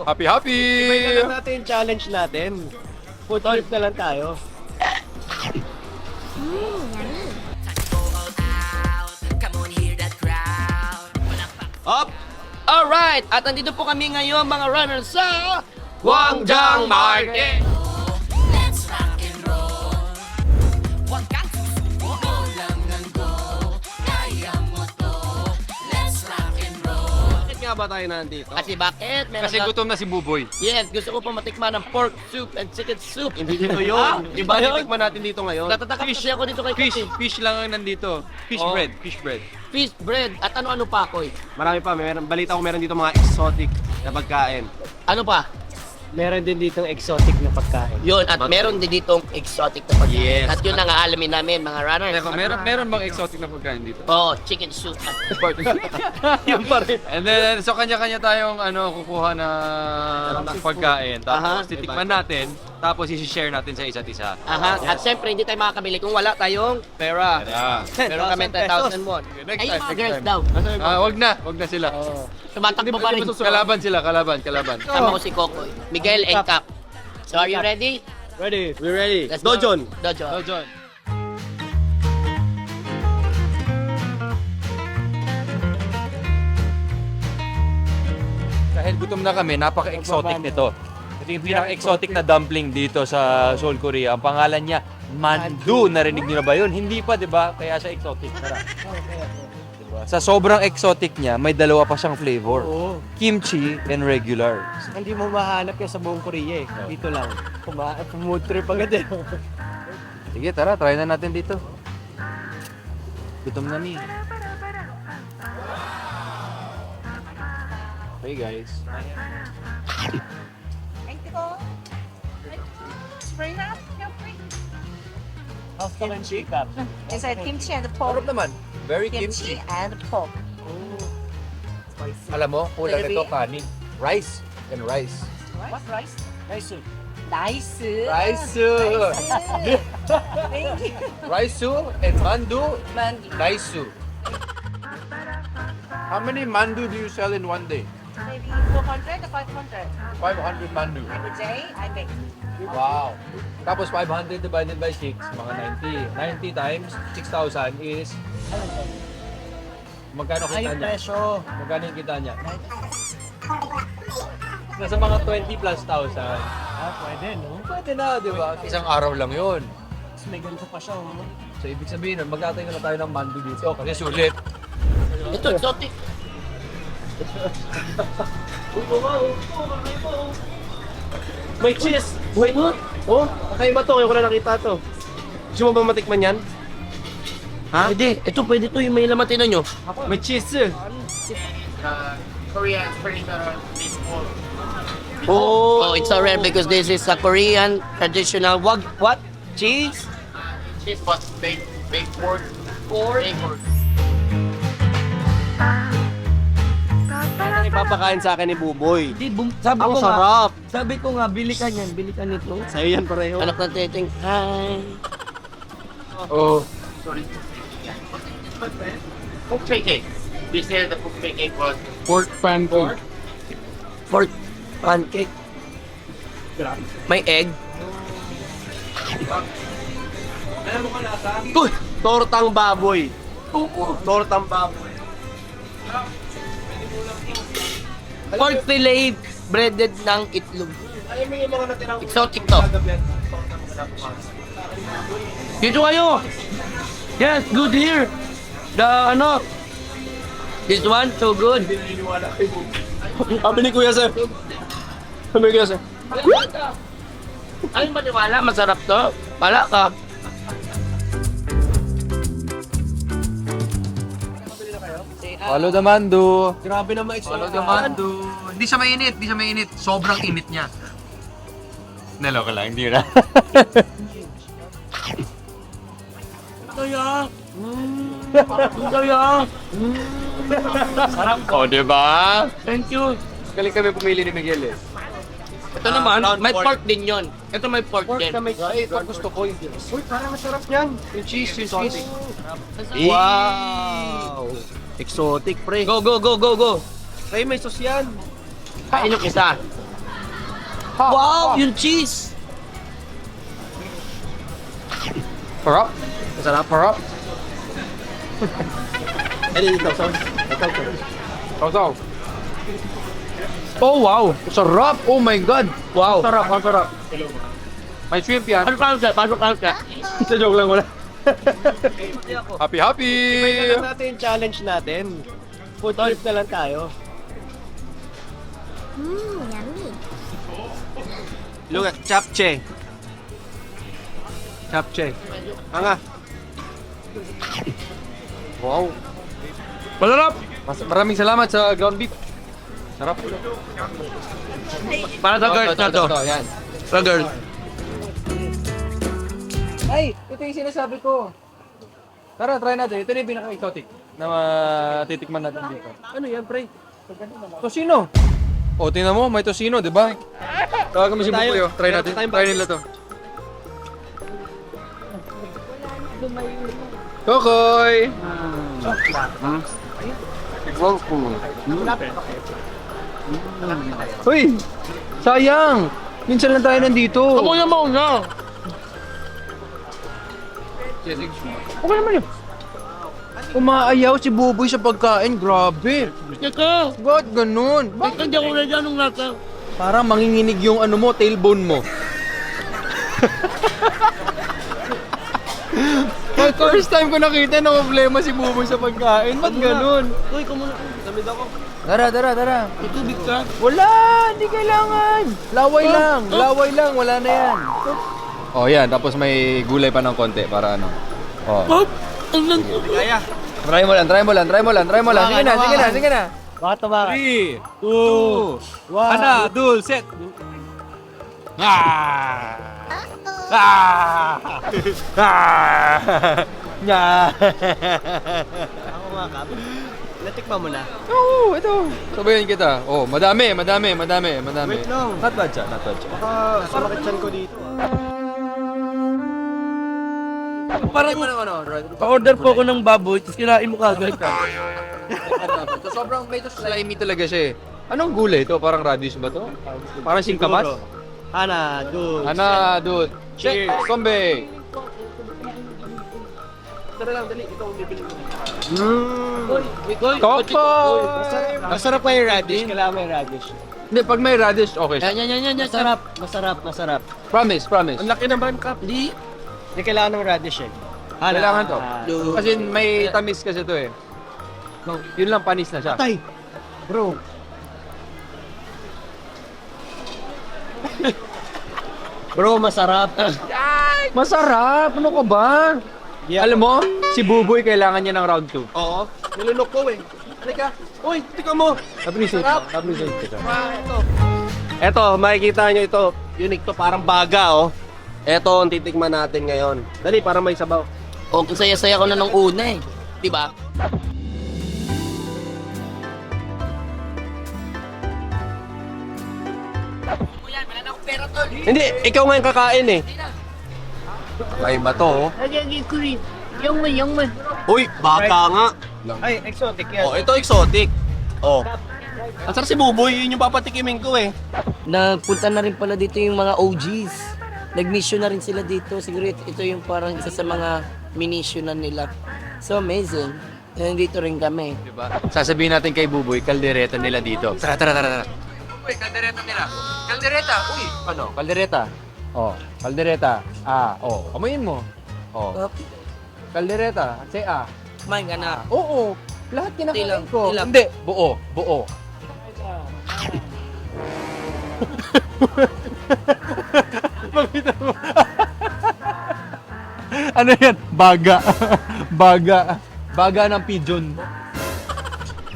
Happy, happy! Ibay na lang natin yung challenge natin. Food trip na lang tayo. Up! Alright! At nandito po kami ngayon mga runners sa Guangzhou Market! Let's rock and roll. Huwag kang susuko, go lang ng go. Kaya mo to. Let's rock and roll. Bakit nga ba tayo nandito? Kasi bakit? Meron Kasi ka- gutom na si Buboy. Yes, gusto ko po matikman ng pork soup and chicken soup. Hindi dito yun. Iba yung tikman natin dito ngayon. Natatakap kasi ako dito kay Fish, Kasi. fish lang ang nandito. Fish Oh. bread, fish bread. Fish bread at ano-ano pa ako Marami pa. Balita ko meron dito mga exotic na pagkain. Ano pa? Meron din dito exotic na pagkain. Yun, at meron din ditong exotic na pagkain. Yes. At yun ang aalamin namin mga runners. Teka, meron bang exotic na pagkain dito? Oh, chicken soup at pork soup. Yun pa rin. And then, so kanya-kanya tayong kukuha na pagkain. Aha. Tapos titikman natin. Tapos isi-share natin sa isa't isa. Aha. At syempre, hindi tayo makakabili kung wala tayong pera. Yeah. Meron kami 10,000 won. Next Ay, time, mga next girls time. daw. Wag na sila. Tumatakbo pa rin. Kalaban sila, kalaban. Kasama ko si Kokoy. Miguel and Cap. So, are you ready? Ready. We're ready. Let's go. Dojon. Dojon. So, John. Dahil gutom na kami, napaka-exotic nito. Ito yung pinaka-exotic na dumpling dito sa Seoul, Korea. Ang pangalan niya, mandu. Narinig niyo na ba yun? Hindi pa, di ba? Kaya siya exotic. Tara. Diba? Sa sobrang exotic niya, may dalawa pa siyang flavor. Oo. Kimchi and regular. Hindi mo mahanap yan sa buong Korea eh. Dito lang. Food trip agad eh. Sige, tara. Try na natin dito. Gutom na ni. Hey guys. Spray that? Feel free. How's the kimchi cup? Is it kimchi and pork? Sarap naman. Very Kimchi and pork. Alam mo, kulang ito kanin. Rice and rice. What rice? Rice soup. Nice. Rice soup. Thank you. Rice soup and mandu. Mandy. Rice soup. How many mandu do you sell in one day? Maybe 400 or 500. 500 mandu. Every day I make. Wow. Tapos 500 divided by 6, mga 90. 90 times 6,000 is... Magkano kita niya? Peso. Magkano yung kita niya? Nasa mga 20 plus thousand. Pwede no? Pwede na, di ba? Isang araw lang yun. Tapos may ganito pa siya. Oh. So, ibig sabihin, magkatayo na tayo ng mandu dito kasi sulit. Ito, exotic. May cheese! Wait! Oh, kakaiba to. Ngayon ko na nakita to. Gusto mo ba matikman yan? Ha? Pwede. Ito, pwede to. Yung may laman, tinan nyo. May cheese eh. Korean traditional baseball. Oh, it's so rare because this is a Korean traditional what? Cheese? Cheese was baked pork. Baked pork. Ang ipapakain sa akin ni Buboy. Sabi Ang ko nga, sarap! sabi ko nga, bili ka niyan, bili ka nito. Sa'yo yan pareho. Anak ng teteng, hi. Oh. Sorry. Pork pancake. We said the pork pancake was Pork pancake. Pork pancake. May egg. Uy! Tortang baboy. Tortang baboy. Pork fillet breaded ng itlog. Ayun mo yung mga natirang... Exotic to. Dito kayo. Yes, good here. The this one so good. Sabi ni Kuya Sir. Sabi ni Kuya Sir. Ay, maniwala, masarap to. Wala ka. Follow the mandu. Grabe na ma-exotic. Follow the mandu. Hindi siya mainit. Sobrang init niya. Naloka lang, hindi na. Kaya. Kaya. Sarap. Oh, di ba? Thank you. Galing kami pumili ni Miguel eh. Ito naman, round may pork. pork din yon. Ito may pork din. Ay, ito gusto ko. Uy, parang masarap yan. Yung cheese. Wow! Exotic, pre. Go, go, go, go, go! Ay, may sauce yan. Kain yung isa. Wow! Yung cheese! Parap. Masarap, parap. Ano dito, sauce? Sauce. Oh, wow! Sarap! Oh my God! Wow! Sarap, ang sarap. May shrimp yan. Ano ka siya? Pasok ka siya. Sa joke lang wala. Happy! Tingnan natin yung challenge natin. Food trip na lang tayo. yummy. Look at Japchae. Japchae. Anga. Wow. Masarap! Maraming salamat sa ground beef. Sarap. Para sa girls na to. Yan. Sa girls. Ay, ito yung sinasabi ko. Tara, try natin. Ito na yung pinaka-exotic na matitikman natin dito. Ano yan, pre? Tosino. O, tingnan mo, may tosino, di ba? Tawagan mo si Tayo. Bukoy. Try Meron natin. tayong Try nila to. Kokoy! Uy! Sayang! Minsan lang tayo nandito. Kamuya mo na! Okay naman yun. Umaayaw si Buboy sa pagkain, grabe. Teka! Ba't ganun? Teka, di ako na dyan nung nasa. Parang manginginig yung ano mo, tailbone mo. First time ko nakita na problema si Buboy sa pagkain. Ba't ganun? Uy, kumuna. Damit ako. Tara. May tubig ka. Wala, hindi kailangan. Laway lang, wala na yan. Oh, yan. Tapos may gulay pa ng konti para ano. Oh. Pop! Ang lang. Kaya. Try mo lang. Sige na. Baka tabakan. 3, 2, 1. Ana, dul, set. Ah! Ah! Ah! Nya! Ako nga, Kap. Natikman mo na. Oo, ito. Sabayan kita. Oh, madami. Wait lang. Not bad siya. Baka sumakit chan ko dito. Parang pa-order po ako ng baboy, tapos kinain mo kagad. So, sobrang may slimy talaga siya eh. Anong gulay ito? Parang radish ba to? Parang singkamas? Ana, dude. Ana, dude. Cheers. Kombe. Tara lang, dali. Ito ang bibili ko. Koko! Masarap pa yung radish. Kailangan may radish. Hindi, pag may radish, okay siya. Yan. Masarap. Promise. Ang laki naman, Kap. Hindi kailangan ng radish eh. Kailangan to. Kasi may tamis kasi to eh. Yun lang, panis na siya. Tay! Bro. Bro, masarap. Masarap! Ano ka ba? Yeah. Alam mo, si Buboy kailangan niya ng round 2. Oo. Nilunok ko eh. Halika. Uy, tika mo. Appreciate kita. Eto, makikita nyo ito. Unique to, parang baga oh. Eto ang titikman natin ngayon. Dali, para may sabaw. O, kung saya-saya ko na nung una eh. Diba? Wala na akong pera tol. Hindi, ikaw nga yung kakain eh. Ay ba to oh? Yung man. Uy, baka nga. Ay, exotic yan. Oh, ito exotic. Oh. Ang sarap si Buboy, yun yung papatikimin ko eh. Nagpunta na rin pala dito yung mga OGs. Nag-mission na rin sila dito. Siguro ito yung parang isa sa mga minisyonan nila. So amazing. Nandito rin kami. Diba? Sasabihin natin kay Buboy, kaldereta nila dito. Tara. Uy, kaldereta nila. Kaldereta! Uy! Ano? Kaldereta. Oh, kaldereta. Amoyin mo. Oh. Kaldereta. Say Kumain ka na. Oo. Lahat kinakain Ilang? ko. Ilang? Hindi. Buo. Pakita mo. Ano yan? Baga ng pigeon.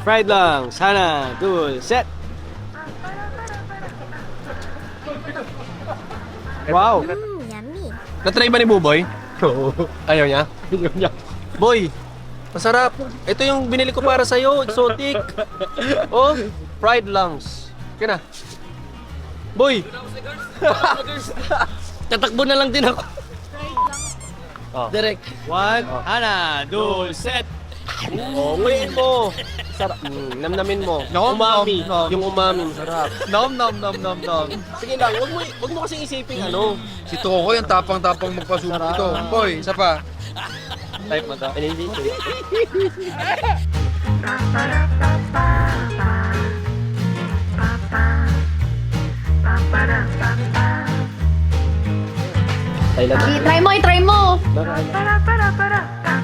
Fried lang. Sana. Dude. Set. Wow. yummy. Natry ba ni Buboy? Oo. Ayaw niya? Boy, masarap. Ito yung binili ko para sa'yo. Exotic. Oh, fried lungs. Kaya na. Boy! Tatakbo na lang din ako. Oh. Direct. One, ana, two, set. Oh, ngayon mo. Sarap. Namnamin mo. Nom, Umami. nom, nom. Yung umami, sarap. Nom, nom, nom, nom, nom. Sige lang, wag mo kasi isipin ano. Si Toko yung tapang-tapang magpasubo ito. Boy, isa pa. Type mo to. Hindi. Try mo, try mo. Para.